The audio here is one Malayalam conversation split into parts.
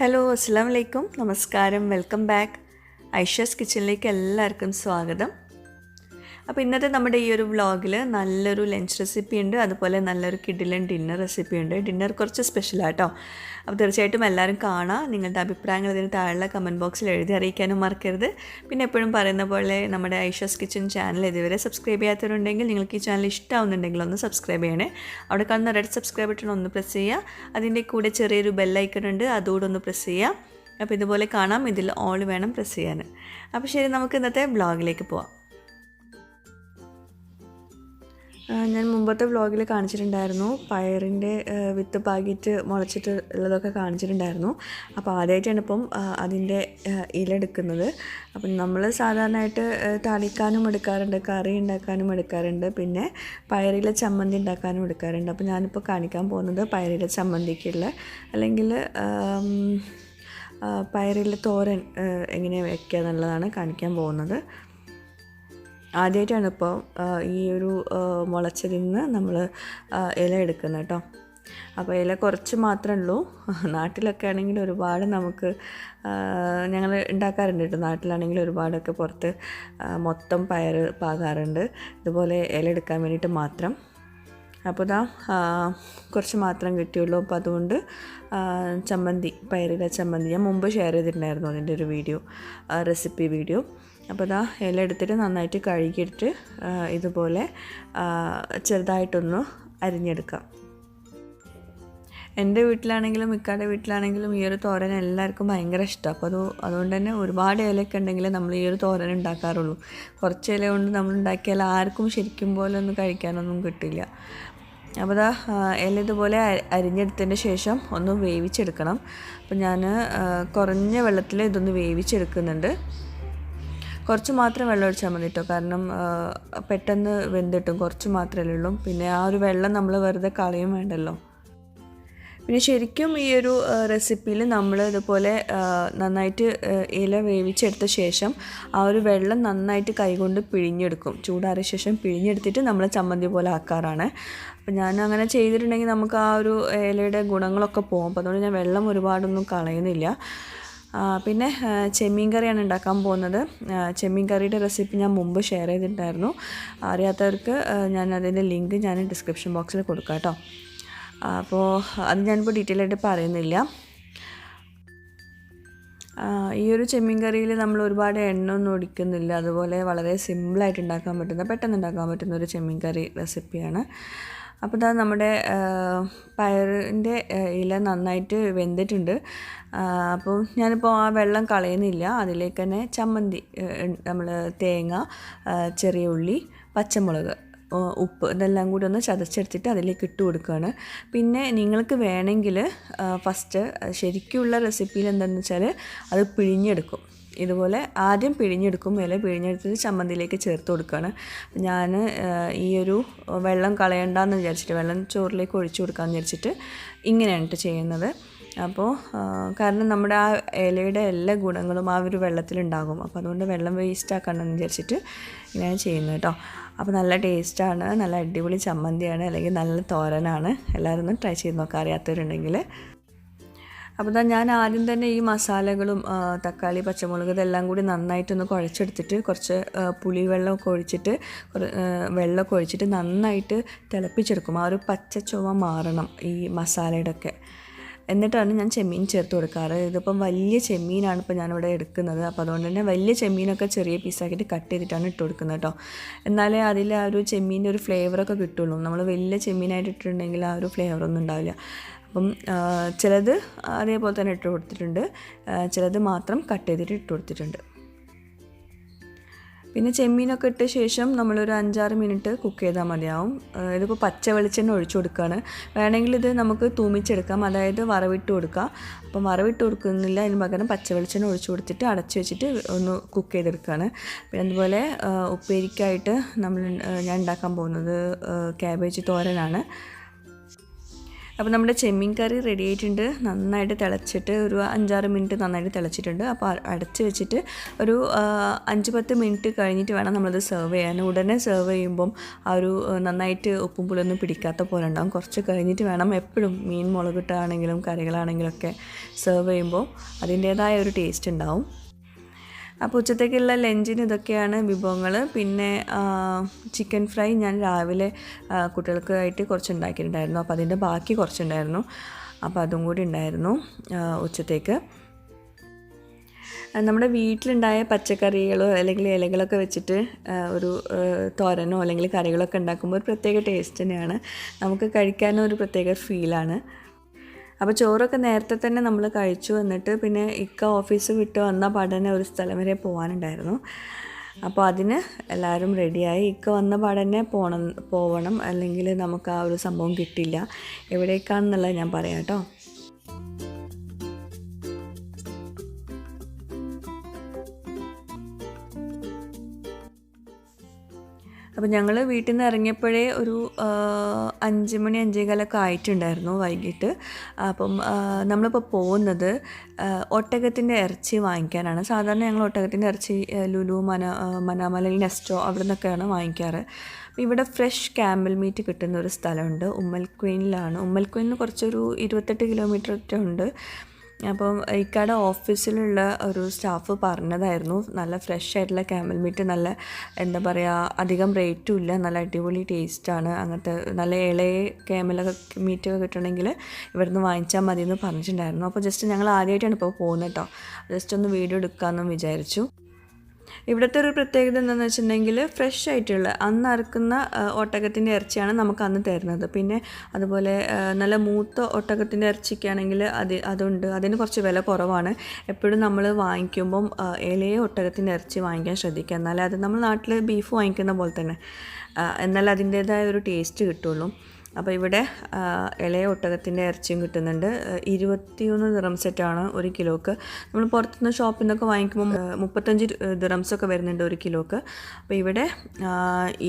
ഹലോ അസ്സലാമു അലൈക്കും നമസ്കാരം വെൽക്കം ബാക്ക് ഐഷസ് കിച്ചണിലേക്ക് എല്ലാവർക്കും സ്വാഗതം. അപ്പോൾ ഇന്നത്തെ നമ്മുടെ ഈ ഒരു വ്ളോഗിൽ നല്ലൊരു ലഞ്ച് റെസിപ്പി ഉണ്ട്, അതുപോലെ നല്ലൊരു കിഡിലൻ ഡിന്നർ റെസിപ്പി ഉണ്ട്. ഡിന്നർ കുറച്ച് സ്പെഷ്യലാട്ടോ. അപ്പോൾ തീർച്ചയായിട്ടും എല്ലാവരും കാണാം. നിങ്ങളുടെ അഭിപ്രായങ്ങൾ ഇതിന് താഴെ കമൻറ്റ് ബോക്സിൽ എഴുതി അറിയിക്കാനും മറക്കരുത്. പിന്നെ എപ്പോഴും പറയുന്ന പോലെ നമ്മുടെ ഐഷസ് കിച്ചൺ ചാനൽ ഇതുവരെ സബ്സ്ക്രൈബ് ചെയ്യാത്തവരുണ്ടെങ്കിൽ നിങ്ങൾക്ക് ഈ ചാനൽ ഇഷ്ടമാവുന്നുണ്ടെങ്കിൽ ഒന്ന് സബ്സ്ക്രൈബ് ചെയ്യണേ. അവിടെ കാണുന്ന റെഡ് സബ്സ്ക്രൈബ് ബട്ടൺ ഒന്ന് പ്രസ് ചെയ്യുക. അതിൻ്റെ കൂടെ ചെറിയൊരു ബെല്ലൈക്കൺ ഉണ്ട്, അതുകൂടെ ഒന്ന് പ്രസ് ചെയ്യുക. അപ്പോൾ ഇതുപോലെ കാണാം, ഇതിൽ ഓൾ വേണം പ്രസ് ചെയ്യാൻ. അപ്പോൾ ശരി, നമുക്ക് ഇന്നത്തെ വ്ളോഗിലേക്ക് പോവാം. ഞാൻ മുമ്പത്തെ വ്ളോഗിൽ കാണിച്ചിട്ടുണ്ടായിരുന്നു, പയറിൻ്റെ വിത്ത് പാകിയിട്ട് മുളച്ചിട്ട് ഉള്ളതൊക്കെ കാണിച്ചിട്ടുണ്ടായിരുന്നു. അപ്പോൾ ആദ്യമായിട്ടാണ് ഇപ്പം അതിൻ്റെ ഇല എടുക്കുന്നത്. അപ്പം നമ്മൾ സാധാരണയായിട്ട് താളിക്കാനും എടുക്കാറുണ്ട്, കറി ഉണ്ടാക്കാനും എടുക്കാറുണ്ട്, പിന്നെ പയറിലെ ചമ്മന്തി ഉണ്ടാക്കാനും എടുക്കാറുണ്ട്. അപ്പോൾ ഞാനിപ്പോൾ കാണിക്കാൻ പോകുന്നത് പയറിലെ ചമ്മന്തിക്കുള്ള അല്ലെങ്കിൽ പയറിലെ തോരൻ എങ്ങനെ വയ്ക്കുക എന്നുള്ളതാണ് കാണിക്കാൻ പോകുന്നത്. ആദ്യമായിട്ടാണ് ഇപ്പോൾ ഈ ഒരു മുളച്ചതിൽ നിന്ന് നമ്മൾ ഇല എടുക്കുന്നത് കേട്ടോ. അപ്പോൾ ഇല കുറച്ച് മാത്രമേ ഉള്ളൂ. നാട്ടിലൊക്കെ ആണെങ്കിൽ ഒരുപാട് നമുക്ക് ഞങ്ങൾ ഉണ്ടാക്കാറുണ്ട് കേട്ടോ. നാട്ടിലാണെങ്കിൽ ഒരുപാടൊക്കെ പുറത്ത് മൊത്തം പയർ പാകാറുണ്ട്, ഇതുപോലെ ഇല എടുക്കാൻ വേണ്ടിയിട്ട് മാത്രം. അപ്പോൾ ഇതാ കുറച്ച് മാത്രം കിട്ടിയുള്ളൂ. അപ്പോൾ അതുകൊണ്ട് ചമ്മന്തി, പയറിലെ ചമ്മന്തി ഞാൻ മുമ്പ് ഷെയർ ചെയ്തിട്ടുണ്ടായിരുന്നു, അതിൻ്റെ ഒരു വീഡിയോ, റെസിപ്പി വീഡിയോ. അപ്പോൾ ഇതാ ഇല എടുത്തിട്ട് നന്നായിട്ട് കഴുകിയിട്ട് ഇതുപോലെ ചെറുതായിട്ടൊന്ന് അരിഞ്ഞെടുക്കാം. എൻ്റെ വീട്ടിലാണെങ്കിലും മിക്കാടെ വീട്ടിലാണെങ്കിലും ഈ ഒരു തോരൻ എല്ലാവർക്കും ഭയങ്കര ഇഷ്ടമാണ്. അപ്പോൾ അതുകൊണ്ട് തന്നെ ഒരുപാട് ഇലയൊക്കെ ഉണ്ടെങ്കിൽ നമ്മൾ ഈ ഒരു തോരൻ ഉണ്ടാക്കാറുള്ളൂ. കുറച്ച് ഇല കൊണ്ട് നമ്മൾ ഉണ്ടാക്കിയാൽ ആർക്കും ശരിക്കും പോലെ ഒന്നും കഴിക്കാനൊന്നും കിട്ടില്ല. അപ്പോൾ ഇതാ ഇല ഇതുപോലെ അരിഞ്ഞെടുത്തതിന് ശേഷം ഒന്ന് വേവിച്ചെടുക്കണം. അപ്പോൾ ഞാൻ കുറഞ്ഞ വെള്ളത്തിൽ ഇതൊന്ന് വേവിച്ചെടുക്കുന്നുണ്ട്. കുറച്ച് മാത്രം വെള്ളം ഒഴിച്ചാൽ മതി കേട്ടോ, കാരണം പെട്ടെന്ന് വെന്തിട്ടും. കുറച്ച് മാത്രമേ ഉള്ളൂ. പിന്നെ ആ ഒരു വെള്ളം നമ്മൾ വെറുതെ കളയും വേണ്ടല്ലോ. പിന്നെ ശരിക്കും ഈ ഒരു റെസിപ്പിയിൽ നമ്മൾ ഇതുപോലെ നന്നായിട്ട് ഇല വേവിച്ചെടുത്ത ശേഷം ആ ഒരു വെള്ളം നന്നായിട്ട് കൈകൊണ്ട് പിഴിഞ്ഞെടുക്കും. ചൂടാറിയ ശേഷം പിഴിഞ്ഞെടുത്തിട്ട് നമ്മൾ ചമ്മന്തി പോലെ ആക്കാറാണ്. അപ്പോൾ ഞാൻ അങ്ങനെ ചെയ്തിട്ടുണ്ടെങ്കിൽ നമുക്ക് ആ ഒരു ഇലയുടെ ഗുണങ്ങളൊക്കെ പോകും. അപ്പോൾ അതുകൊണ്ട് ഞാൻ വെള്ളം ഒരുപാടൊന്നും കളയുന്നില്ല. പിന്നെ ചെമ്മീൻ കറിയാണ് ഉണ്ടാക്കാൻ പോകുന്നത്. ചെമ്മീൻ കറിയുടെ റെസിപ്പി ഞാൻ മുമ്പ് ഷെയർ ചെയ്തിട്ടുണ്ടായിരുന്നു. അറിയാത്തവർക്ക് ഞാൻ അതിൻ്റെ ലിങ്ക് ഞാൻ ഡിസ്ക്രിപ്ഷൻ ബോക്സിൽ കൊടുക്കാം കേട്ടോ. അപ്പോൾ അത് ഞാനിപ്പോൾ ഡീറ്റെയിൽ ആയിട്ട് പറയുന്നില്ല. ഈ ഒരു ചെമ്മീൻ കറിയിൽ നമ്മൾ ഒരുപാട് എണ്ണ ഒന്നും ഒഴിക്കുന്നില്ല. അതുപോലെ വളരെ സിമ്പിളായിട്ട് ഉണ്ടാക്കാൻ പറ്റുന്ന, പെട്ടെന്ന് ഉണ്ടാക്കാൻ പറ്റുന്ന ഒരു ചെമ്മീൻ കറി റെസിപ്പിയാണ്. അപ്പോൾ ഇതാ നമ്മുടെ പയറിൻ്റെ ഇല നന്നായിട്ട് വെന്തിട്ടുണ്ട്. അപ്പോൾ ഞാനിപ്പോൾ ആ വെള്ളം കളയുന്നില്ല. അതിലേക്ക് തന്നെ ചമ്മന്തി, നമ്മൾ തേങ്ങ, ചെറിയ ഉള്ളി, പച്ചമുളക്, ഉപ്പ് ഇതെല്ലാം കൂടി ഒന്ന് ചതച്ചെടുത്തിട്ട് അതിലേക്ക് ഇട്ട് കൊടുക്കുകയാണ്. പിന്നെ നിങ്ങൾക്ക് വേണമെങ്കിൽ ഫസ്റ്റ് ശരിക്കുള്ള റെസിപ്പിയിൽ എന്താണെന്ന് വെച്ചാൽ അത് പിഴിഞ്ഞെടുക്കും. ഇതുപോലെ ആദ്യം പിഴിഞ്ഞെടുക്കും, ഇല പിഴിഞ്ഞെടുത്തിട്ട് ചമ്മന്തിയിലേക്ക് ചേർത്ത് കൊടുക്കുകയാണ്. ഞാൻ ഈ ഒരു വെള്ളം കളയണ്ടെന്ന് വിചാരിച്ചിട്ട്, വെള്ളം ചോറിലേക്ക് ഒഴിച്ചു കൊടുക്കാമെന്ന് വിചാരിച്ചിട്ട് ഇങ്ങനെയാണ് ചെയ്യുന്നത്. അപ്പോൾ കാരണം നമ്മുടെ ആ ഇലയുടെ എല്ലാ ഗുണങ്ങളും ആ ഒരു വെള്ളത്തിലുണ്ടാകും. അപ്പോൾ അതുകൊണ്ട് വെള്ളം വേസ്റ്റ് ആക്കണമെന്ന് വിചാരിച്ചിട്ട് ഇങ്ങനെയാണ് ചെയ്യുന്നത് കേട്ടോ. അപ്പോൾ നല്ല ടേസ്റ്റാണ്, നല്ല അടിപൊളി ചമ്മന്തിയാണ്, അല്ലെങ്കിൽ നല്ല തോരനാണ്. എല്ലാവരും ഒന്ന് ട്രൈ ചെയ്ത് നോക്കാം അറിയാത്തവരുണ്ടെങ്കിൽ. അപ്പോൾ ഞാൻ ആദ്യം തന്നെ ഈ മസാലകളും തക്കാളി, പച്ചമുളക് ഇതെല്ലാം കൂടി നന്നായിട്ടൊന്ന് കുഴച്ചെടുത്തിട്ട് കുറച്ച് പുളിവെള്ളമൊക്കെ ഒഴിച്ചിട്ട് വെള്ളമൊക്കെ ഒഴിച്ചിട്ട് നന്നായിട്ട് തിളപ്പിച്ചെടുക്കും. ആ ഒരു പച്ച ചുവ മാറണം ഈ മസാലയുടെ ഒക്കെ. എന്നിട്ടാണ് ഞാൻ ചെമ്മീൻ ചേർത്ത് കൊടുക്കാറ്. ഇതിപ്പം വലിയ ചെമ്മീനാണ് ഇപ്പോൾ ഞാനിവിടെ എടുക്കുന്നത്. അപ്പോൾ അതുകൊണ്ട് തന്നെ വലിയ ചെമ്മീനൊക്കെ ചെറിയ പീസാക്കിയിട്ട് കട്ട് ചെയ്തിട്ടാണ് ഇട്ട് കൊടുക്കുന്നത് കേട്ടോ. എന്നാലേ അതിൽ ആ ഒരു ചെമ്മീൻ്റെ ഒരു ഫ്ലേവറൊക്കെ കിട്ടുള്ളൂ. നമ്മൾ വലിയ ചെമ്മീനായിട്ട് ഇട്ടിട്ടുണ്ടെങ്കിൽ ആ ഒരു ഫ്ലേവറൊന്നും ഉണ്ടാവില്ല. അപ്പം ചിലത് അതേപോലെ തന്നെ ഇട്ട് കൊടുത്തിട്ടുണ്ട്, ചിലത് മാത്രം കട്ട് ചെയ്തിട്ട് ഇട്ട് കൊടുത്തിട്ടുണ്ട്. പിന്നെ ചെമ്മീനൊക്കെ ഇട്ട ശേഷം നമ്മളൊരു 5-6 മിനിറ്റ് കുക്ക് ചെയ്താൽ മതിയാവും. ഇതിപ്പോൾ പച്ച വെളിച്ചെണ്ണ ഒഴിച്ചു കൊടുക്കുകയാണ്. വേണമെങ്കിൽ ഇത് നമുക്ക് തൂമിച്ചെടുക്കാം, അതായത് വറവിട്ട് കൊടുക്കാം. അപ്പം വറവിട്ട് കൊടുക്കുന്നില്ല, അതിന് പകരം പച്ച വെളിച്ചെണ്ണ ഒഴിച്ചു കൊടുത്തിട്ട് അടച്ചു വെച്ചിട്ട് ഒന്ന് കുക്ക് ചെയ്തെടുക്കുകയാണ്. പിന്നെ അതുപോലെ ഉപ്പേരിക്കായിട്ട് ഞാൻ ഉണ്ടാക്കാൻ പോകുന്നത് ക്യാബേജ് തോരനാണ്. അപ്പോൾ നമ്മുടെ ചെമ്മീൻ കറി റെഡി ആയിട്ടുണ്ട്. നന്നായിട്ട് തിളച്ചിട്ട് ഒരു 5-6 മിനിറ്റ് നന്നായിട്ട് തിളച്ചിട്ടുണ്ട്. അപ്പോൾ അടച്ച് വെച്ചിട്ട് ഒരു 5-10 മിനിറ്റ് കഴിഞ്ഞിട്ട് വേണം നമ്മളത് സെർവ് ചെയ്യാൻ. ഉടനെ സെർവ് ചെയ്യുമ്പം ആ ഒരു നന്നായിട്ട് ഉപ്പും പുളിയൊന്നും പിടിക്കാത്ത പോലെ ഉണ്ടാകും. കുറച്ച് കഴിഞ്ഞിട്ട് വേണം എപ്പോഴും മീൻ മുളകിട്ടാണെങ്കിലും കറികളാണെങ്കിലും ഒക്കെ സെർവ് ചെയ്യുമ്പോൾ അതിൻ്റേതായ ഒരു ടേസ്റ്റ് ഉണ്ടാവും. അപ്പോൾ ഉച്ചത്തേക്കുള്ള ലഞ്ചിന് ഇതൊക്കെയാണ് വിഭവങ്ങൾ. പിന്നെ ചിക്കൻ ഫ്രൈ ഞാൻ രാവിലെ കുട്ടികൾക്കായിട്ട് കുറച്ച് ഉണ്ടാക്കിയിട്ടുണ്ടായിരുന്നു. അപ്പോൾ അതിൻ്റെ ബാക്കി കുറച്ചുണ്ടായിരുന്നു. അപ്പോൾ അതും കൂടി ഉണ്ടായിരുന്നു ഉച്ചത്തേക്ക്. നമ്മുടെ വീട്ടിലുണ്ടായ പച്ചക്കറികളോ അല്ലെങ്കിൽ ഇലകളൊക്കെ വെച്ചിട്ട് ഒരു തോരനോ അല്ലെങ്കിൽ കറികളൊക്കെ ഉണ്ടാക്കുമ്പോൾ ഒരു പ്രത്യേക ടേസ്റ്റ് തന്നെയാണ്. നമുക്ക് കഴിക്കാനും ഒരു പ്രത്യേക ഫീലാണ്. അപ്പോൾ ചോറൊക്കെ നേരത്തെ തന്നെ നമ്മൾ കഴിച്ചു. എന്നിട്ട് പിന്നെ ഇക്ക ഓഫീസ് വിട്ട് വന്ന പാടനെ ഒരു സ്ഥലം വരെ പോകാനുണ്ടായിരുന്നു. അപ്പോൾ അതിന് എല്ലാവരും റെഡിയായി. ഇക്ക വന്ന പാടനെ പോവണം, അല്ലെങ്കിൽ നമുക്ക് ആ ഒരു സംഭവം കിട്ടില്ല. എവിടേക്കാണെന്നുള്ളത് ഞാൻ പറയാം കേട്ടോ. അപ്പോൾ ഞങ്ങൾ വീട്ടിൽ നിന്ന് ഇറങ്ങിയപ്പോഴേ ഒരു 5 മണി 5:15 ആയിട്ടുണ്ടായിരുന്നു വൈകിട്ട്. അപ്പം നമ്മളിപ്പോൾ പോകുന്നത് ഒട്ടകത്തിൻ്റെ ഇറച്ചി വാങ്ങിക്കാനാണ്. സാധാരണ ഞങ്ങൾ ഒട്ടകത്തിൻ്റെ ഇറച്ചി ലുലു, മനാമലയിൽ നെസ്റ്റോ അവിടെ നിന്നൊക്കെയാണ് വാങ്ങിക്കാറ്. ഇവിടെ ഫ്രഷ് ക്യാമൽ മീറ്റ് കിട്ടുന്ന ഒരു സ്ഥലമുണ്ട്, ഉമ്മൽ ക്വീനിലാണ്. ഉമ്മൽ ക്വീനിൽ കുറച്ചൊരു 28 കിലോമീറ്റർ ഒറ്റ ഉണ്ട്. അപ്പം ഇക്കയുടെ ഓഫീസിലുള്ള ഒരു സ്റ്റാഫ് പറഞ്ഞതായിരുന്നു, നല്ല ഫ്രഷ് ആയിട്ടുള്ള ക്യാമൽ മീറ്റ്, നല്ല എന്താ പറയുക, അധികം റേറ്റും ഇല്ല, നല്ല അടിപൊളി ടേസ്റ്റാണ്. അങ്ങനത്തെ നല്ല ഇളയ ക്യാമലൊക്കെ മീറ്റൊക്കെ കിട്ടണമെങ്കിൽ ഇവിടുന്ന് വാങ്ങിച്ചാൽ മതി എന്ന് പറഞ്ഞിട്ടുണ്ടായിരുന്നു. അപ്പോൾ ജസ്റ്റ് ഞങ്ങൾ ആദ്യമായിട്ടാണ് ഇപ്പോൾ പോകുന്നത് കേട്ടോ. ജസ്റ്റ് ഒന്ന് വീഡിയോ എടുക്കാമെന്നും വിചാരിച്ചു. ഇവിടുത്തെ ഒരു പ്രത്യേകത എന്താണെന്ന് വെച്ചിട്ടുണ്ടെങ്കിൽ ഫ്രഷ് ആയിട്ടുള്ള അന്ന് അറുക്കുന്ന ഒട്ടകത്തിൻ്റെ ഇറച്ചിയാണ് നമുക്ക് അന്ന് തരുന്നത്. പിന്നെ അതുപോലെ നല്ല മൂത്ത ഒട്ടകത്തിൻ്റെ ഇറച്ചിക്കാണെങ്കിൽ അതുണ്ട്, അതിന് കുറച്ച് വില കുറവാണ്. എപ്പോഴും നമ്മൾ വാങ്ങിക്കുമ്പം ഇളയ ഒട്ടകത്തിൻ്റെ ഇറച്ചി വാങ്ങിക്കാൻ ശ്രദ്ധിക്കുക. എന്നാലേ അത് നമ്മൾ നാട്ടിൽ ബീഫ് വാങ്ങിക്കുന്ന പോലെ തന്നെ, എന്നാൽ അതിൻ്റേതായ ഒരു ടേസ്റ്റ് കിട്ടുള്ളൂ. അപ്പോൾ ഇവിടെ ഇളയ ഒട്ടകത്തിൻ്റെ ഇറച്ചിയും കിട്ടുന്നുണ്ട്. 21 ദിറംസെറ്റാണ് ഒരു കിലോക്ക്. നമ്മൾ പുറത്തുനിന്ന് ഷോപ്പിൽ നിന്നൊക്കെ വാങ്ങിക്കുമ്പോൾ 35 ദിറംസൊക്കെ വരുന്നുണ്ട് ഒരു കിലോക്ക്. അപ്പോൾ ഇവിടെ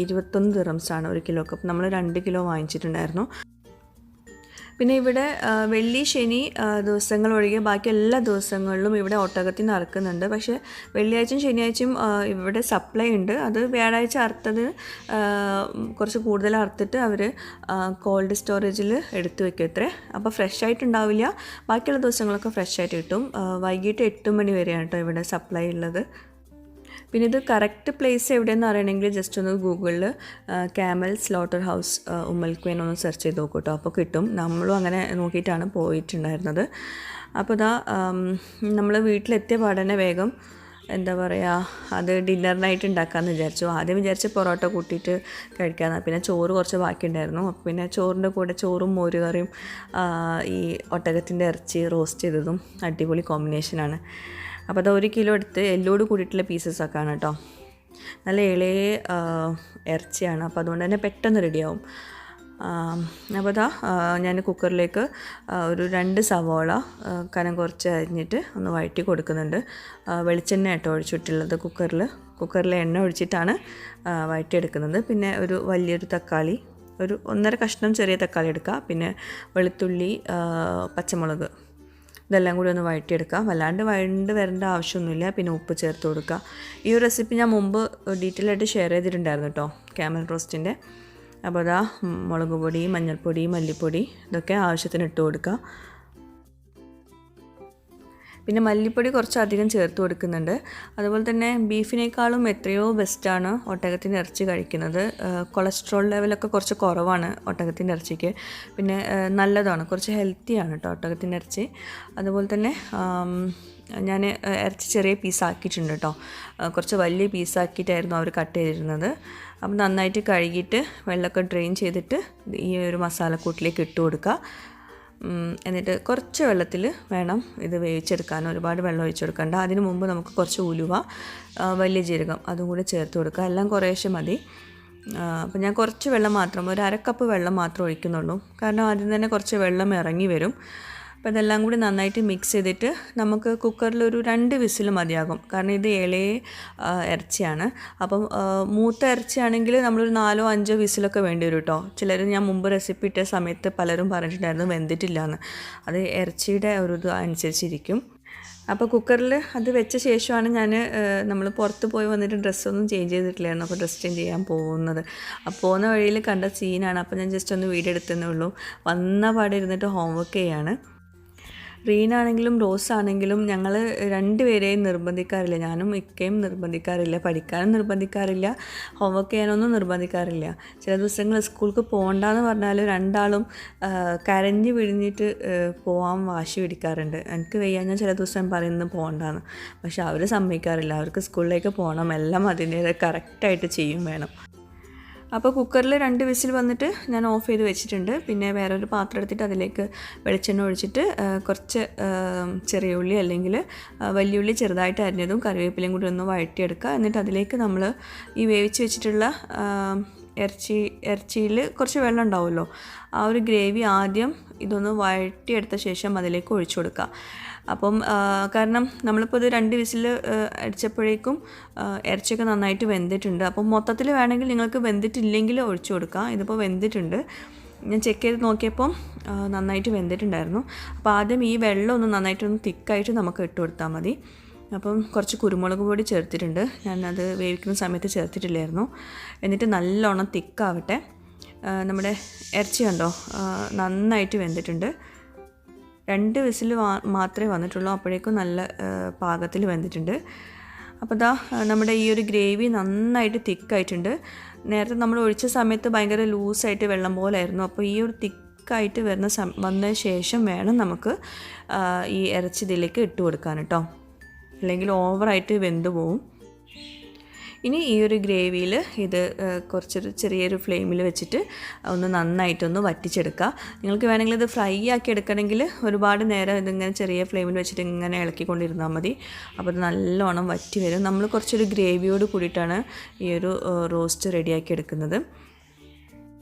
21 ദിറംസാണ് ഒരു കിലോക്ക്. അപ്പോൾ നമ്മൾ 2 കിലോ വാങ്ങിച്ചിട്ടുണ്ടായിരുന്നു. പിന്നെ ഇവിടെ വെള്ളി ശനി ദിവസങ്ങൾ ഒഴികെ ബാക്കി എല്ലാ ദിവസങ്ങളിലും ഇവിടെ ഒട്ടകത്തിന് അറുക്കുന്നുണ്ട്. പക്ഷേ വെള്ളിയാഴ്ചയും ശനിയാഴ്ചയും ഇവിടെ സപ്ലൈ ഉണ്ട്. അത് വ്യാഴാഴ്ച അറുത്തത് കുറച്ച് കൂടുതൽ അറുത്തിട്ട് അവർ കോൾഡ് സ്റ്റോറേജിൽ എടുത്ത് വെക്കും അത്രേ. അപ്പോൾ ഫ്രഷ് ആയിട്ടുണ്ടാവില്ല. ബാക്കിയുള്ള ദിവസങ്ങളൊക്കെ ഫ്രഷ് ആയിട്ട് കിട്ടും. വൈകിട്ട് 8 മണി വരെയാണ് കേട്ടോ ഇവിടെ സപ്ലൈ ഉള്ളത്. പിന്നെ ഇത് കറക്റ്റ് പ്ലേസ് എവിടെയെന്ന് അറിയണമെങ്കിൽ ജസ്റ്റ് ഒന്ന് ഗൂഗിളിൽ ക്യാമൽ സ്ലോട്ടർ ഹൗസ് ഉമ്മൽ ക്വീൻ ഒന്ന് സെർച്ച് ചെയ്ത് നോക്കൂ കേട്ടോ. അപ്പോൾ കിട്ടും. നമ്മളും അങ്ങനെ നോക്കിയിട്ടാണ് പോയിട്ടുണ്ടായിരുന്നത്. അപ്പോൾ ഇതാ നമ്മൾ വീട്ടിലെത്തിയ പാടനെ വേഗം എന്താ പറയുക, അത് ഡിന്നറിനായിട്ട് ഉണ്ടാക്കാമെന്ന് വിചാരിച്ചു. ആദ്യം വിചാരിച്ച് പൊറോട്ട കൂട്ടിയിട്ട് കഴിക്കാമെന്ന്. പിന്നെ ചോറ് കുറച്ച് ബാക്കിയുണ്ടായിരുന്നു. അപ്പോൾ പിന്നെ ചോറിൻ്റെ കൂടെ ചോറും മോരുകറിയും ഈ ഒട്ടകത്തിൻ്റെ ഇറച്ചി റോസ്റ്റ് ചെയ്തതും അടിപൊളി കോമ്പിനേഷനാണ്. അപ്പോൾ അത് 1 കിലോ എടുത്ത് എല്ലോട് കൂടിയിട്ടുള്ള പീസസൊക്കെയാണ് കേട്ടോ. നല്ല ഇളയ ഇറച്ചിയാണ്. അപ്പോൾ അതുകൊണ്ട് തന്നെ പെട്ടെന്ന് റെഡിയാവും. അപ്പോൾ അതാ ഞാൻ കുക്കറിലേക്ക് ഒരു 2 സവോള കനം കുറച്ച് അരിഞ്ഞിട്ട് ഒന്ന് വഴറ്റി കൊടുക്കുന്നുണ്ട്. വെളിച്ചെണ്ണ കേട്ടോ ഒഴിച്ചിട്ടുള്ളത് കുക്കറിൽ എണ്ണ ഒഴിച്ചിട്ടാണ് വഴറ്റിയെടുക്കുന്നത്. പിന്നെ ഒരു വലിയൊരു തക്കാളി, ഒരു 1.5 കഷ്ണം ചെറിയ തക്കാളി എടുക്കുക. പിന്നെ വെളുത്തുള്ളി, പച്ചമുളക്, ഇതെല്ലാം കൂടി ഒന്ന് വഴറ്റിയെടുക്കുക. വല്ലാണ്ട് വഴണ്ട് വരേണ്ട ആവശ്യമൊന്നുമില്ല. പിന്നെ ഉപ്പ് ചേർത്ത് കൊടുക്കുക. ഈ ഒരു റെസിപ്പി ഞാൻ മുമ്പ് ഡീറ്റെയിൽ ആയിട്ട് ഷെയർ ചെയ്തിട്ടുണ്ടായിരുന്നു കേട്ടോ, ക്യാമൽ റോസ്റ്റിൻ്റെ. അപ്പോൾ അതാ മുളക് പൊടി, മഞ്ഞൾപ്പൊടി, മല്ലിപ്പൊടി ഇതൊക്കെ ആവശ്യത്തിന് ഇട്ട് കൊടുക്കുക. പിന്നെ മല്ലിപ്പൊടി കുറച്ച് അധികം ചേർത്ത് കൊടുക്കുന്നുണ്ട്. അതുപോലെ തന്നെ ബീഫിനേക്കാളും എത്രയോ ബെസ്റ്റാണ് ഒട്ടകത്തിൻ്റെ ഇറച്ചി കഴിക്കുന്നത്. കൊളസ്ട്രോൾ ലെവലൊക്കെ കുറച്ച് കുറവാണ് ഒട്ടകത്തിൻ്റെ ഇറച്ചിക്ക്. പിന്നെ നല്ലതാണ്, കുറച്ച് ഹെൽത്തിയാണ് കേട്ടോ ഒട്ടകത്തിൻ്റെ ഇറച്ചി. അതുപോലെ തന്നെ ഞാൻ ഇറച്ചി ചെറിയ പീസാക്കിയിട്ടുണ്ട് കേട്ടോ. കുറച്ച് വലിയ പീസാക്കിയിട്ടായിരുന്നു അവർ കട്ട് ചെയ്തിരുന്നത്. അപ്പം നന്നായിട്ട് കഴുകിയിട്ട് വെള്ളമൊക്കെ ഡ്രെയിൻ ചെയ്തിട്ട് ഈ ഒരു മസാലക്കൂട്ടിലേക്ക് ഇട്ട് കൊടുക്കുക. എന്നിട്ട് കുറച്ച് വെള്ളത്തിൽ വേണം ഇത് വേവിച്ചെടുക്കാൻ. ഒരുപാട് വെള്ളം ഒഴിച്ചെടുക്കണ്ട. അതിന് മുമ്പ് നമുക്ക് കുറച്ച് ഉലുവ, വലിയ ജീരകം അതും കൂടി ചേർത്ത് കൊടുക്കുക. എല്ലാം കുറേശ്ശെ മതി. അപ്പോൾ ഞാൻ കുറച്ച് വെള്ളം മാത്രം, ഒരു 1/2 കപ്പ് വെള്ളം മാത്രം ഒഴിക്കുന്നുള്ളൂ. കാരണം ആദ്യം തന്നെ കുറച്ച് വെള്ളം ഇറങ്ങി വരും. അപ്പോൾ ഇതെല്ലാം കൂടി നന്നായിട്ട് മിക്സ് ചെയ്തിട്ട് നമുക്ക് കുക്കറിൽ ഒരു 2 വിസിൽ മതിയാകും. കാരണം ഇത് ഇളയ ഇറച്ചിയാണ്. അപ്പം മൂത്ത ഇറച്ചിയാണെങ്കിൽ നമ്മളൊരു 4-5 വിസിലൊക്കെ വേണ്ടി വരും കേട്ടോ. ചിലർ ഞാൻ മുമ്പ് റെസിപ്പി ഇട്ട സമയത്ത് പലരും പറഞ്ഞിട്ടുണ്ടായിരുന്നു വെന്തിട്ടില്ല എന്ന്. അത് ഇറച്ചിയുടെ ഒരു ഇത് അനുസരിച്ചിരിക്കും. അപ്പോൾ കുക്കറിൽ അത് വെച്ച ശേഷമാണ് നമ്മൾ പുറത്ത് പോയി വന്നിട്ട് ഡ്രസ്സൊന്നും ചേഞ്ച് ചെയ്തിട്ടില്ലായിരുന്നു. അപ്പോൾ ഡ്രസ്സ് ചേഞ്ച് ചെയ്യാൻ പോകുന്നത്. അപ്പോൾ പോകുന്ന വഴിയിൽ കണ്ട സീനാണ്. അപ്പോൾ ഞാൻ ജസ്റ്റ് ഒന്ന് വീഡിയോ എടുത്തതേ ഉള്ളൂ. വന്ന പാടെ ഇരുന്നിട്ട് ഹോംവർക്ക് ചെയ്യാണ്. റീനാണെങ്കിലും റോസ് ആണെങ്കിലും ഞങ്ങൾ രണ്ടുപേരെയും നിർബന്ധിക്കാറില്ല. ഞാനും ഇക്കയും നിർബന്ധിക്കാറില്ല, പഠിക്കാനും നിർബന്ധിക്കാറില്ല, ഹോംവർക്ക് ചെയ്യാനൊന്നും നിർബന്ധിക്കാറില്ല. ചില ദിവസങ്ങൾ സ്കൂൾക്ക് പോകണ്ടെന്ന് പറഞ്ഞാൽ രണ്ടാളും കരഞ്ഞ് പിഴിഞ്ഞിട്ട് പോകാൻ വാശി പിടിക്കാറുണ്ട്. എനിക്ക് വയ്യാഞ്ഞാൽ ചില ദിവസം പറയുന്നത് പോകണ്ടെന്ന്. പക്ഷെ അവർ സമ്മതിക്കാറില്ല. അവർക്ക് സ്കൂളിലേക്ക് പോകണം, എല്ലാം അതിൻ്റേത് കറക്റ്റായിട്ട് ചെയ്യും വേണം. അപ്പോൾ കുക്കറിൽ 2 വിസിൽ വന്നിട്ട് ഞാൻ ഓഫ് ചെയ്ത് വെച്ചിട്ടുണ്ട്. പിന്നെ വേറൊരു പാത്രം എടുത്തിട്ട് അതിലേക്ക് വെളിച്ചെണ്ണ ഒഴിച്ചിട്ട് കുറച്ച് ചെറിയ ഉള്ളി അല്ലെങ്കിൽ വലിയ ഉള്ളി ചെറുതായിട്ട് അരിഞ്ഞതും കറിവേപ്പിലയും കൂടി ഒന്ന് വഴറ്റിയെടുക്കുക. എന്നിട്ട് അതിലേക്ക് നമ്മൾ ഈ വേവിച്ച് വെച്ചിട്ടുള്ള ഇറച്ചിയിൽ കുറച്ച് വെള്ളം ഉണ്ടാവുമല്ലോ, ആ ഒരു ഗ്രേവി ആദ്യം ഇതൊന്ന് വഴറ്റിയെടുത്ത ശേഷം അതിലേക്ക് ഒഴിച്ചു കൊടുക്കുക. അപ്പം കാരണം നമ്മളിപ്പോൾ ഇത് 2 വിസിൽ അടിച്ചപ്പോഴേക്കും ഇറച്ചിയൊക്കെ നന്നായിട്ട് വെന്തിട്ടുണ്ട്. അപ്പം മൊത്തത്തിൽ വേണമെങ്കിൽ നിങ്ങൾക്ക് വെന്തിട്ടില്ലെങ്കിൽ ഒഴിച്ചു കൊടുക്കാം. ഇതിപ്പോൾ വെന്തിട്ടുണ്ട്. ഞാൻ ചെക്ക് ചെയ്ത് നോക്കിയപ്പം നന്നായിട്ട് വെന്തിട്ടുണ്ടായിരുന്നു. അപ്പോൾ ആദ്യം ഈ വെള്ളം ഒന്ന് നന്നായിട്ടൊന്ന് തിക്കായിട്ട് നമുക്ക് ഇട്ട് കൊടുത്താൽ മതി. അപ്പം കുറച്ച് കുരുമുളക് പൊടി ചേർത്തിട്ടുണ്ട്. ഞാനത് വേവിക്കുന്ന സമയത്ത് ചേർത്തിട്ടില്ലായിരുന്നു. എന്നിട്ട് നല്ലോണം തിക്കാവട്ടെ. നമ്മുടെ ഇറച്ചി കണ്ടോ നന്നായിട്ട് വെന്തിട്ടുണ്ട്. 2 വിസിൽ മാത്രമേ വന്നിട്ടുള്ളൂ. അപ്പോഴേക്കും നല്ല പാകത്തിൽ വെന്തിട്ടുണ്ട്. അപ്പോൾ നമ്മുടെ ഈ ഒരു ഗ്രേവി നന്നായിട്ട് തിക്കായിട്ടുണ്ട്. നേരത്തെ നമ്മൾ ഒഴിച്ച സമയത്ത് ഭയങ്കര ലൂസായിട്ട് വെള്ളം പോലായിരുന്നു. അപ്പോൾ ഈ ഒരു തിക്കായിട്ട് വന്ന ശേഷം വേണം നമുക്ക് ഈ ഇറച്ചി ഇതിലേക്ക് ഇട്ട് കൊടുക്കാൻ കേട്ടോ, അല്ലെങ്കിൽ ഓവറായിട്ട് വെന്ത് പോവും. ഇനി ഈ ഒരു ഗ്രേവിയിൽ ഇത് ചെറിയൊരു ഫ്ലെയിമിൽ വെച്ചിട്ട് ഒന്ന് നന്നായിട്ടൊന്ന് വറ്റിച്ചെടുക്കുക. നിങ്ങൾക്ക് വേണമെങ്കിൽ ഇത് ഫ്രൈ ആക്കി എടുക്കണമെങ്കിൽ ഒരുപാട് നേരം ഇതിങ്ങനെ ചെറിയ ഫ്ലെയിമിൽ വെച്ചിട്ട് ഇങ്ങനെ ഇളക്കിക്കൊണ്ടിരുന്നാൽ മതി. അപ്പോൾ ഇത് നല്ലോണം വറ്റി വരും. നമ്മൾ കുറച്ചൊരു ഗ്രേവിയോട് കൂടിയിട്ടാണ് ഈ ഒരു റോസ്റ്റ് റെഡിയാക്കി എടുക്കുന്നത്.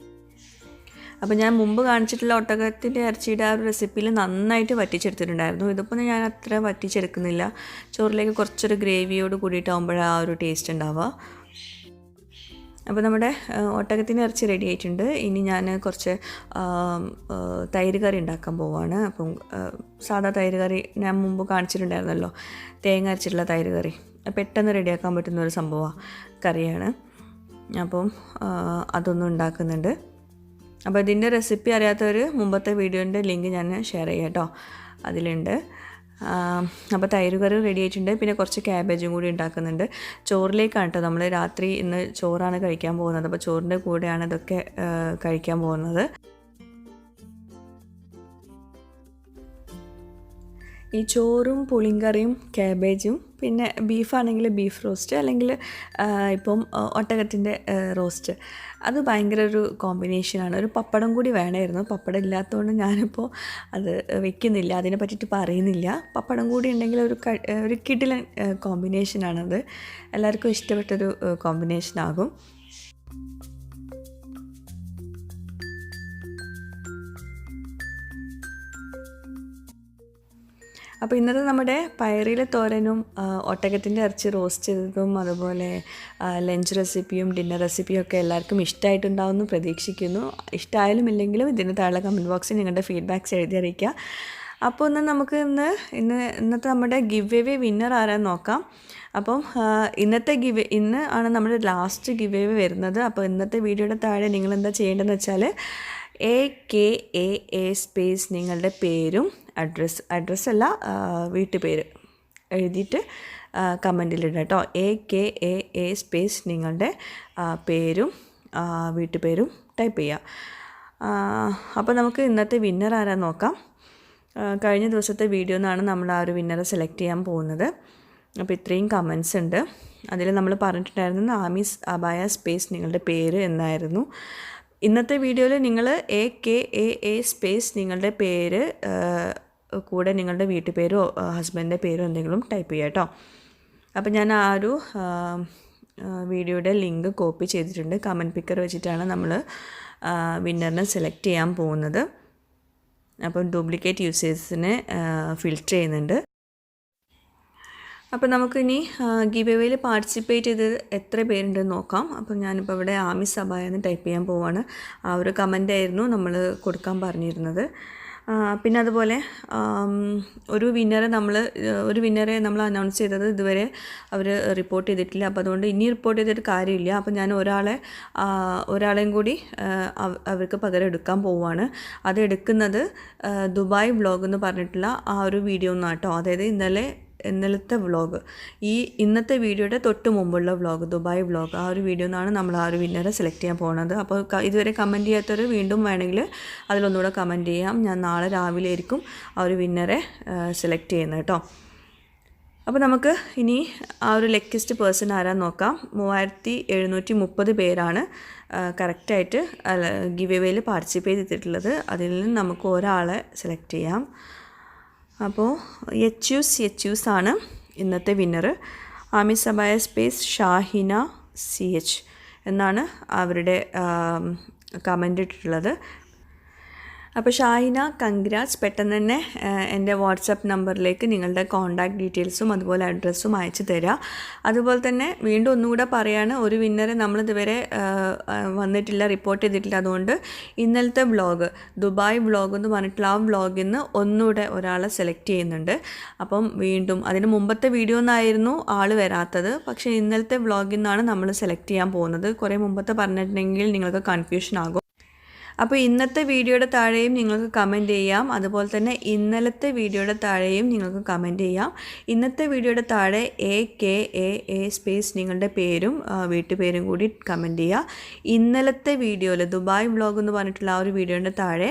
അപ്പോൾ ഞാൻ മുമ്പ് കാണിച്ചിട്ടുള്ള ഒട്ടകത്തിൻ്റെ ഇറച്ചിയുടെ ആ ഒരു റെസിപ്പിയിൽ നന്നായിട്ട് വറ്റിച്ചെടുത്തിട്ടുണ്ടായിരുന്നു. ഇതിപ്പോൾ ഞാൻ അത്ര വറ്റിച്ചെടുക്കുന്നില്ല. ചോറിലേക്ക് കുറച്ചൊരു ഗ്രേവിയോട് കൂടിയിട്ടാകുമ്പോഴാണ് ആ ഒരു ടേസ്റ്റ് ഉണ്ടാവുക. അപ്പോൾ നമ്മുടെ ഒട്ടകത്തിൻ്റെ ഇറച്ചി റെഡി ആയിട്ടുണ്ട്. ഇനി ഞാൻ കുറച്ച് തൈര് കറി ഉണ്ടാക്കാൻ പോവുകയാണ്. അപ്പം സാധാ തൈര് കറി ഞാൻ മുമ്പ് കാണിച്ചിട്ടുണ്ടായിരുന്നല്ലോ, തേങ്ങ അരച്ചിട്ടുള്ള തൈര് കറി. പെട്ടെന്ന് റെഡിയാക്കാൻ പറ്റുന്ന ഒരു സംഭവമാണ്, കറിയാണ്. അപ്പം അതൊന്നും ഉണ്ടാക്കുന്നുണ്ട്. അപ്പോൾ ഇതിൻ്റെ റെസിപ്പി അറിയാത്തവർ മുമ്പത്തെ വീഡിയോൻ്റെ ലിങ്ക് ഞാൻ ഷെയർ ചെയ്യാം കേട്ടോ, അതിലുണ്ട്. അപ്പോൾ തൈര് കറി റെഡി ആയിട്ടുണ്ട്. പിന്നെ കുറച്ച് ക്യാബേജും കൂടി ഉണ്ടാക്കുന്നുണ്ട്. ചോറിലേക്കാണ് കേട്ടോ, നമ്മൾ രാത്രി ഇന്ന് ചോറാണ് കഴിക്കാൻ പോകുന്നത്. അപ്പോൾ ചോറിൻ്റെ കൂടെയാണ് ഇതൊക്കെ കഴിക്കാൻ പോകുന്നത്. ഈ ചോറും പുളിങ്കറിയും ക്യാബേജും പിന്നെ ബീഫാണെങ്കിൽ ബീഫ് റോസ്റ്റ്, അല്ലെങ്കിൽ ഇപ്പം ഒട്ടകത്തിൻ്റെ റോസ്റ്റ്, അത് ഭയങ്കര ഒരു കോമ്പിനേഷനാണ്. ഒരു പപ്പടം കൂടി വേണമായിരുന്നു. പപ്പടം ഇല്ലാത്തതുകൊണ്ട് ഞാനിപ്പോൾ അത് വെക്കുന്നില്ല, അതിനെ പറ്റിയിട്ട് പറയുന്നില്ല. പപ്പടം കൂടി ഉണ്ടെങ്കിൽ ഒരു കിടിലൻ കോമ്പിനേഷനാണത്. എല്ലാവർക്കും ഇഷ്ടപ്പെട്ടൊരു കോമ്പിനേഷനാകും. അപ്പോൾ ഇന്നത്തെ നമ്മുടെ പയറിലെ തോരനും ഒട്ടകത്തിൻ്റെ ഇറച്ചി റോസ്റ്റ് ചെയ്തതും അതുപോലെ ലഞ്ച് റെസിപ്പിയും ഡിന്നർ റെസിപ്പിയും ഒക്കെ എല്ലാവർക്കും ഇഷ്ടമായിട്ടുണ്ടാവുമെന്ന് പ്രതീക്ഷിക്കുന്നു. ഇഷ്ടമായാലും ഇല്ലെങ്കിലും ഇതിന് താഴെ കമൻറ്റ് ബോക്സിൽ നിങ്ങളുടെ ഫീഡ്ബാക്ക്സ് എഴുതി അറിയിക്കുക. അപ്പോൾ നമുക്ക് ഇന്നത്തെ നമ്മുടെ ഗിവ് എവേ വിന്നർ ആരാന്ന് നോക്കാം. അപ്പം ഇന്ന് ആണ് നമ്മുടെ ലാസ്റ്റ് ഗിവ് എവേ വരുന്നത്. അപ്പോൾ ഇന്നത്തെ വീഡിയോയുടെ താഴെ നിങ്ങൾ എന്താ ചെയ്യേണ്ടതെന്ന് വെച്ചാൽ AKAA സ്പേസ് നിങ്ങളുടെ പേരും അഡ്രസ്സല്ല വീട്ടുപേര് എഴുതിയിട്ട് കമൻറ്റിലിടുക കേട്ടോ. AKAA സ്പേസ് നിങ്ങളുടെ പേരും വീട്ടുപേരും ടൈപ്പ് ചെയ്യുക. അപ്പോൾ നമുക്ക് ഇന്നത്തെ വിന്നർ ആരാന്ന് നോക്കാം. കഴിഞ്ഞ ദിവസത്തെ വീഡിയോ നിന്നാണ് നമ്മൾ ആ ഒരു വിന്നറെ സെലക്ട് ചെയ്യാൻ പോകുന്നത്. അപ്പോൾ ഇത്രയും കമൻസ് ഉണ്ട്. അതിൽ നമ്മൾ പറഞ്ഞിട്ടുണ്ടായിരുന്നത് ആമീസ് അബായ സ്പേസ് നിങ്ങളുടെ പേര് എന്നായിരുന്നു. ഇന്നത്തെ വീഡിയോയിൽ നിങ്ങൾ AKAA സ്പേസ് നിങ്ങളുടെ പേര് കൂടെ നിങ്ങളുടെ വീട്ടുപേരോ ഹസ്ബൻഡിൻ്റെ പേരോ എന്തെങ്കിലും ടൈപ്പ് ചെയ്യുക കേട്ടോ. അപ്പോൾ ഞാൻ ആ ഒരു വീഡിയോയുടെ ലിങ്ക് കോപ്പി ചെയ്തിട്ടുണ്ട്. കമൻറ്റ് പിക്കർ വെച്ചിട്ടാണ് നമ്മൾ വിന്നറിനെ സെലക്ട് ചെയ്യാൻ പോകുന്നത്. അപ്പം ഡ്യൂപ്ലിക്കേറ്റ് യൂസേഴ്സിനെ ഫിൽറ്റർ ചെയ്യുന്നുണ്ട്. അപ്പോൾ നമുക്കിനി ഗിവ് എവേയിൽ പാർട്ടിസിപ്പേറ്റ് ചെയ്ത് എത്ര പേരുണ്ടെന്ന് നോക്കാം. അപ്പോൾ ഞാനിപ്പോൾ ഇവിടെ ആമി സബായ എന്ന് ടൈപ്പ് ചെയ്യാൻ പോവാണ്. ആ ഒരു കമൻ്റായിരുന്നു നമ്മൾ കൊടുക്കാൻ പറഞ്ഞിരുന്നത്. പിന്നെ അതുപോലെ ഒരു വിന്നറെ നമ്മൾ അനൗൺസ് ചെയ്തത് ഇതുവരെ അവർ റിപ്പോർട്ട് ചെയ്തിട്ടില്ല. അപ്പോൾ അതുകൊണ്ട് ഇനി റിപ്പോർട്ട് ചെയ്തിട്ട് കാര്യമില്ല. അപ്പോൾ ഞാൻ ഒരാളെയും കൂടി അവർക്ക് പകരം എടുക്കാൻ പോവുകയാണ്. അത് എടുക്കുന്നത് ദുബായ് വ്ളോഗ് എന്ന് പറഞ്ഞിട്ടുള്ള ആ ഒരു വീഡിയോ ഒന്നും കേട്ടോ. അതായത് ഇന്നലത്തെ വ്ളോഗ്, ഇന്നത്തെ വീഡിയോയുടെ തൊട്ട് മുമ്പുള്ള വ്ളോഗ്, ദുബായ് വ്ളോഗ്, ആ ഒരു വീഡിയോ നിന്നാണ് നമ്മൾ ആ ഒരു വിന്നറെ സെലക്ട് ചെയ്യാൻ പോകുന്നത്. അപ്പോൾ ഇതുവരെ കമൻറ്റ് ചെയ്യാത്തവർ വീണ്ടും വേണമെങ്കിൽ അതിലൊന്നുകൂടെ കമൻറ്റ് ചെയ്യാം. ഞാൻ നാളെ രാവിലെ ആയിരിക്കും ആ ഒരു വിന്നറെ സെലക്ട് ചെയ്യുന്നത് കേട്ടോ. അപ്പോൾ നമുക്ക് ഇനി ആ ഒരു ലക്കിസ്റ്റ് പേഴ്സൺ ആരാന്ന് നോക്കാം. 3730 പേരാണ് കറക്റ്റായിട്ട് ഗിവ് എവേയിൽ പാർട്ടിസിപ്പേറ്റ് ചെയ്തിട്ടുള്ളത്. അതിൽ നിന്ന് നമുക്ക് ഒരാളെ സെലക്ട് ചെയ്യാം. അപ്പോൾ യച്ചൂസ് ആണ് ഇന്നത്തെ winner. Aami Sabaya space Shahina CH എന്നാണ് അവരുടെ കമൻ്റ് ഇട്ടിട്ടുള്ളത്. അപ്പോൾ ഷാഹിന, കൺഗ്രാറ്റ്സ്. പെട്ടെന്ന് തന്നെ എൻ്റെ വാട്സപ്പ് നമ്പറിലേക്ക് നിങ്ങളുടെ കോൺടാക്റ്റ് ഡീറ്റെയിൽസും അതുപോലെ അഡ്രസ്സും അയച്ചു തരിക. അതുപോലെ തന്നെ വീണ്ടും ഒന്നുകൂടെ പറയാണ്, ഒരു വിന്നറെ നമ്മളിതുവരെ വന്നിട്ടില്ല, റിപ്പോർട്ട് ചെയ്തിട്ടില്ല. അതുകൊണ്ട് ഇന്നലത്തെ വ്ളോഗ്, ദുബായ് വ്ളോഗ് എന്ന് പറഞ്ഞിട്ടുള്ള ആ വ്ളോഗിൽ നിന്ന് ഒന്നുകൂടെ ഒരാളെ സെലക്ട് ചെയ്യുന്നുണ്ട്. അപ്പം വീണ്ടും അതിന് മുമ്പത്തെ വീഡിയോ ഒന്നായിരുന്നു ആൾ വരാത്തത്. പക്ഷേ ഇന്നലത്തെ വ്ളോഗിൽ നിന്നാണ് നമ്മൾ സെലക്ട് ചെയ്യാൻ പോകുന്നത്. കുറേ മുമ്പത്തെ പറഞ്ഞിട്ടുണ്ടെങ്കിൽ നിങ്ങൾക്ക് കൺഫ്യൂഷൻ ആകും. അപ്പോൾ ഇന്നത്തെ വീഡിയോയുടെ താഴെയും നിങ്ങൾക്ക് കമൻറ്റ് ചെയ്യാം. അതുപോലെ തന്നെ ഇന്നലത്തെ വീഡിയോയുടെ താഴെയും നിങ്ങൾക്ക് കമൻറ്റ് ചെയ്യാം. ഇന്നത്തെ വീഡിയോയുടെ താഴെ AKAA സ്പേസ് നിങ്ങളുടെ പേരും വീട്ടുപേരും കൂടി കമൻറ്റ് ചെയ്യുക. ഇന്നലത്തെ വീഡിയോയിൽ ദുബായ് വ്ളോഗ് എന്ന് പറഞ്ഞിട്ടുള്ള ആ ഒരു വീഡിയോയുടെ താഴെ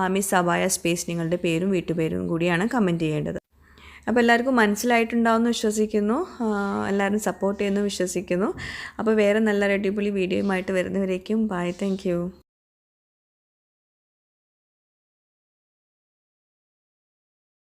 ആമി സബായ സ്പേസ് നിങ്ങളുടെ പേരും വീട്ടുപേരും കൂടിയാണ് കമൻറ്റ് ചെയ്യേണ്ടത്. അപ്പോൾ എല്ലാവർക്കും മനസ്സിലായിട്ടുണ്ടാവുമെന്ന് വിശ്വസിക്കുന്നു. എല്ലാവരും സപ്പോർട്ട് ചെയ്യുന്നു വിശ്വസിക്കുന്നു. അപ്പോൾ വേറെ നല്ല അടിപൊളി വീഡിയോയുമായിട്ട് വരുന്നവരേക്കും ബൈ. Thank you.